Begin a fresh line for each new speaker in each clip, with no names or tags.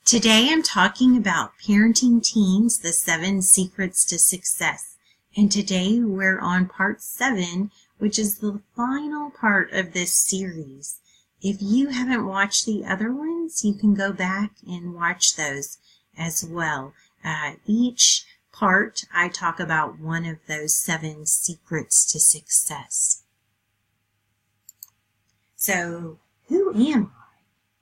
Today I'm talking about parenting teens, the 7 secrets to success. And today we're on part 7, which is the final part of this series. If you haven't watched the other ones, you can go back and watch those as well. Each part I talk about one of those 7 secrets to success. So, who am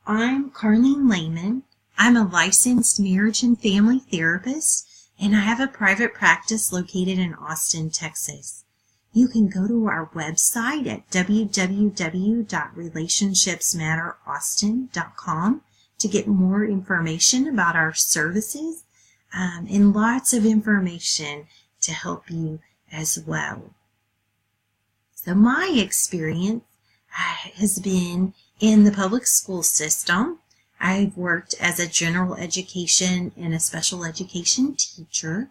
I? I'm Carlene Lehmann. I'm a licensed marriage and family therapist, and I have a private practice located in Austin, Texas. You can go to our website at www.relationshipsmatteraustin.com to get more information about our services and lots of information to help you as well. So my experience has been in the public school system. I've worked as a general education and a special education teacher.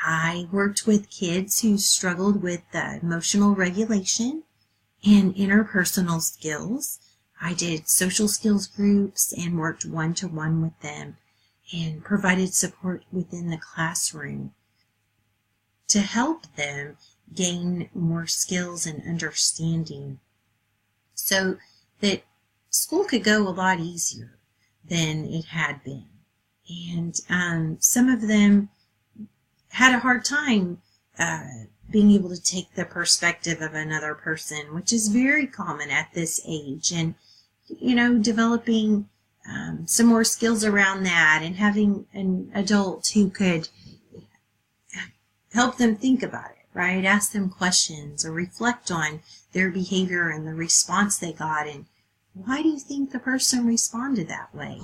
I worked with kids who struggled with emotional regulation and interpersonal skills. I did social skills groups and worked one-to-one with them and provided support within the classroom to help them gain more skills and understanding so that school could go a lot easier than it had been. And some of them had a hard time being able to take the perspective of another person, which is very common at this age, and developing some more skills around that and having an adult who could help them think about it, right? Ask them questions or reflect on their behavior and the response they got, and why do you think the person responded that way,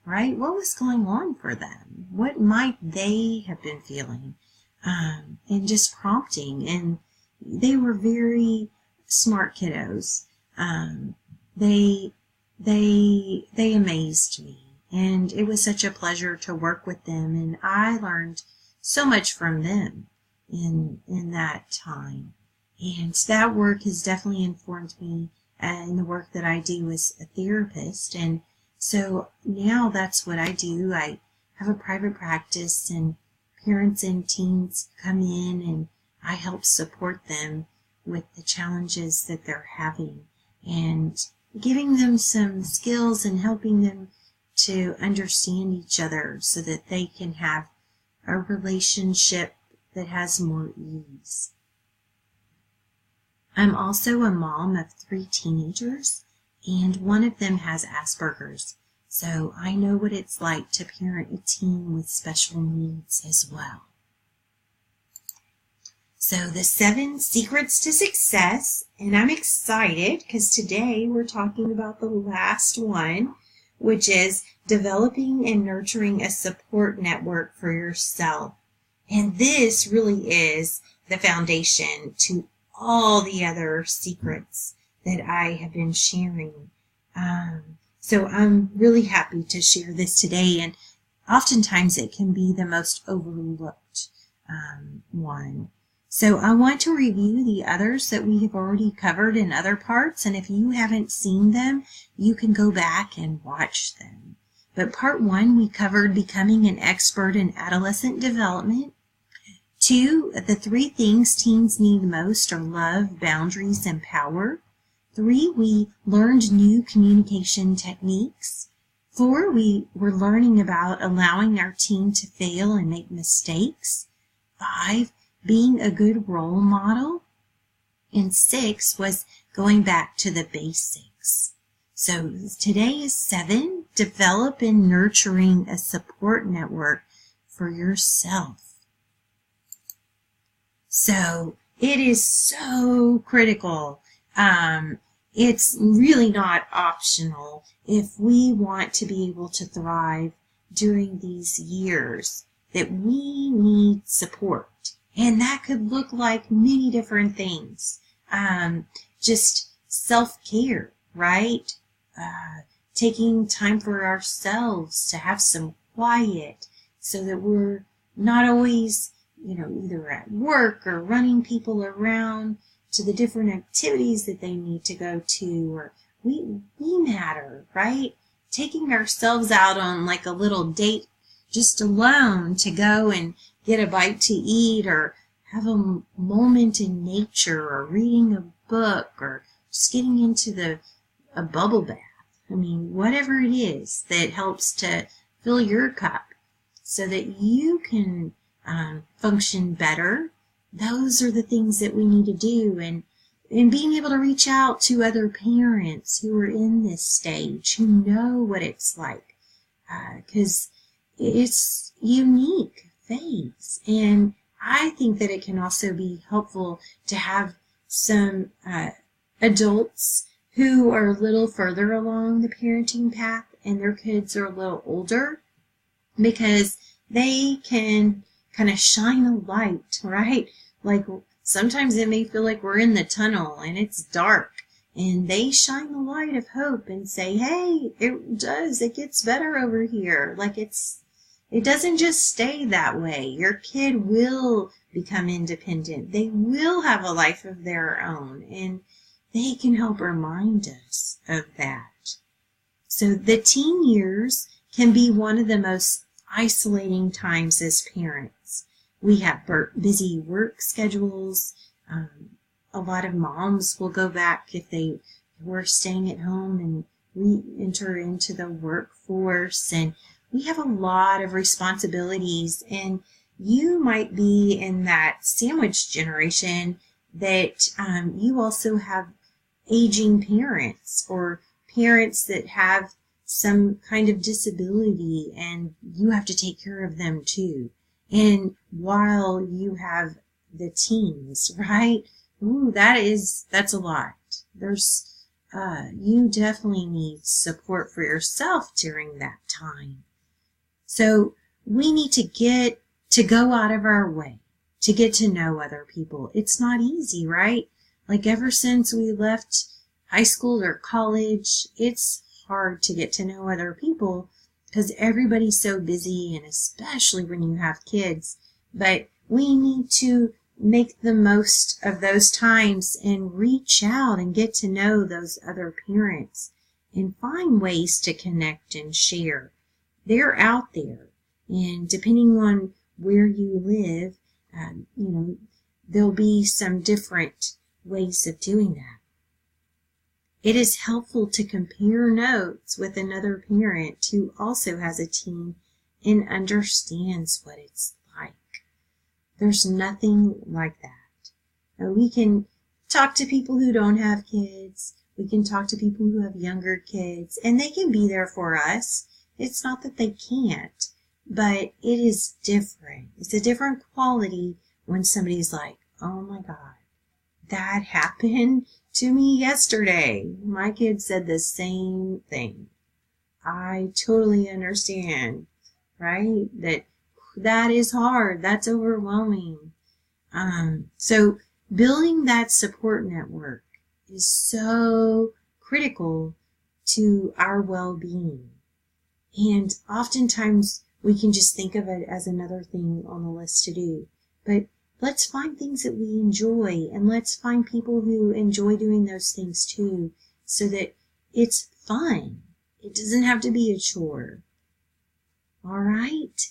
right? What was going on for them? What might they have been feeling? And just prompting. And they were very smart kiddos. They amazed me. And it was such a pleasure to work with them. And I learned so much from them in that time. And that work has definitely informed me in the work that I do as a therapist. And so now that's what I do. I have a private practice, and parents and teens come in and I help support them with the challenges that they're having and giving them some skills and helping them to understand each other so that they can have a relationship that has more ease. I'm also a mom of 3 teenagers, and one of them has Asperger's, so I know what it's like to parent a teen with special needs as well. So the 7 secrets to success, and I'm excited because today we're talking about the last one, which is developing and nurturing a support network for yourself. And this really is the foundation to all the other secrets that I have been sharing. So I'm really happy to share this today, and oftentimes it can be the most overlooked one. So I want to review the others that we have already covered in other parts, and if you haven't seen them, you can go back and watch them. But part 1, we covered becoming an expert in adolescent development. 2, the 3 things teens need most are love, boundaries, and power. 3, we learned new communication techniques. 4, we were learning about allowing our teen to fail and make mistakes. 5, being a good role model. And 6 was going back to the basics. So today is 7, develop and nurturing a support network for yourself. So it is so critical. It's really not optional if we want to be able to thrive during these years, that we need support. And that could look like many different things. Just self-care, right? Taking time for ourselves to have some quiet so that we're not always either at work or running people around to the different activities that they need to go to, or we matter, right? taking ourselves out on like a little date just alone to go and get a bite to eat, or have a moment in nature, or reading a book, or just getting into a bubble bath. I mean, whatever it is that helps to fill your cup so that you can function better. Those are the things that we need to do. And being able to reach out to other parents who are in this stage, who know what it's like, because it's a unique phase. And I think that it can also be helpful to have some adults who are a little further along the parenting path and their kids are a little older, because they can kind of shine a light, right? Like sometimes it may feel like we're in the tunnel and it's dark, and they shine the light of hope and say, hey, it gets better over here. Like it doesn't just stay that way. Your kid will become independent. They will have a life of their own, and they can help remind us of that. So the teen years can be one of the most isolating times as parents. We have busy work schedules. A lot of moms will go back, if they were staying at home, and re-enter into the workforce. And we have a lot of responsibilities. And you might be in that sandwich generation that you also have aging parents, or parents that have some kind of disability, and you have to take care of them too. And while you have the teens, right? Ooh, that's a lot. You definitely need support for yourself during that time. So we need to go out of our way to get to know other people. It's not easy, right? Like ever since we left high school or college, it's hard to get to know other people because everybody's so busy, and especially when you have kids. But we need to make the most of those times and reach out and get to know those other parents and find ways to connect and share. They're out there, and depending on where you live, there'll be some different ways of doing that. It is helpful to compare notes with another parent who also has a teen and understands what it's like. There's nothing like that. Now, we can talk to people who don't have kids. We can talk to people who have younger kids, and they can be there for us. It's not that they can't, but it is different. It's a different quality when somebody's like, oh my God, that happened to me yesterday. My kid said the same thing. I totally understand, right? That is hard. That's overwhelming. So building that support network is so critical to our well-being. And oftentimes we can just think of it as another thing on the list to do. But let's find things that we enjoy, and let's find people who enjoy doing those things too, so that it's fun. It doesn't have to be a chore. All right?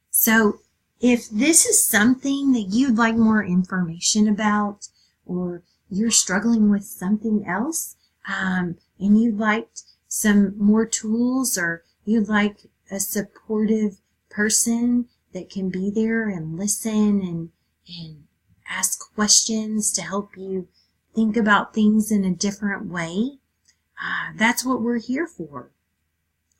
So if this is something that you'd like more information about, or you're struggling with something else, and you'd like some more tools, or you'd like a supportive person that can be there and listen and ask questions to help you think about things in a different way, that's what we're here for.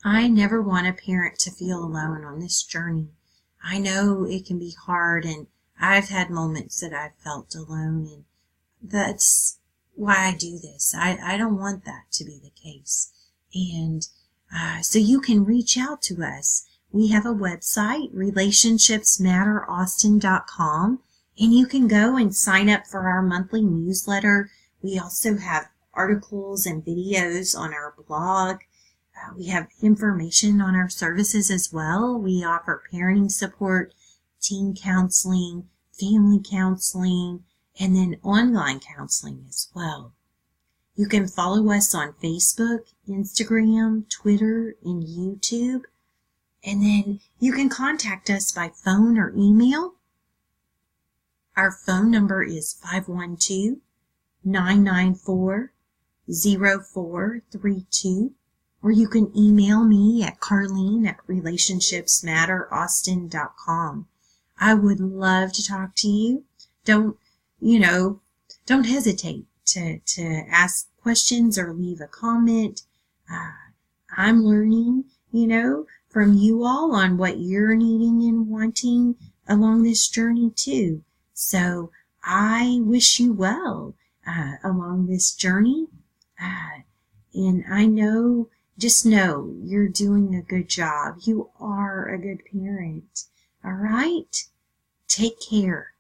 I never want a parent to feel alone on this journey. I know it can be hard, and I've had moments that I've felt alone, and that's why I do this. I don't want that to be the case. And so you can reach out to us. We have a website, relationshipsmatteraustin.com, and you can go and sign up for our monthly newsletter. We also have articles and videos on our blog. We have information on our services as well. We offer parenting support, teen counseling, family counseling, and then online counseling as well. You can follow us on Facebook, Instagram, Twitter, and YouTube. And then you can contact us by phone or email. Our phone number is 512-994-0432. Or you can email me at Carlene@relationshipsmatteraustin.com. I would love to talk to you. Don't hesitate to ask questions or leave a comment. I'm learning, from you all on what you're needing and wanting along this journey too. So I wish you well along this journey. And just know you're doing a good job. You are a good parent. All right? Take care.